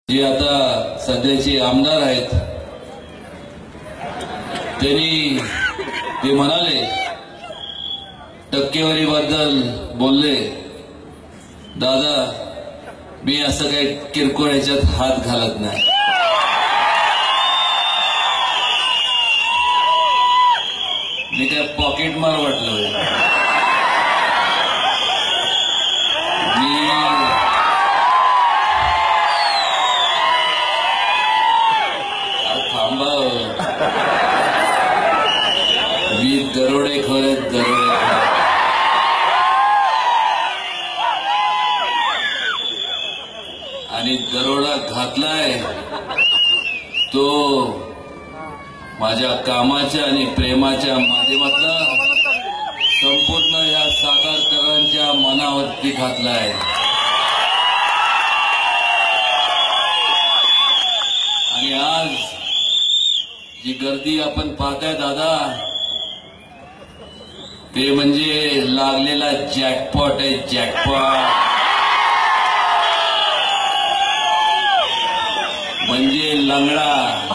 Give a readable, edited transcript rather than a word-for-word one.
जे आता सध्याचे आमदार आहेत त्यांनी ते म्हणाले टक्केवारीबद्दल बोलले, दादा मी असं काही किरकोळ ह्याच्यात हात घालत नाही. मी काय पॉकेट मार वाटलं. मी दरोडेखोर आहेत, दरोडेखोर. आणि दरोडा घातलाय तो माझ्या कामाच्या आणि प्रेमाच्या माध्यमातून संपूर्ण या सातारकरांच्या मनावरती घातलाय. आणि आज जी गर्दी आपण पाहताय दादा, ते म्हणजे लागलेला जॅकपॉट आहे, जॅकपॉट. म्हणजे लंगडा.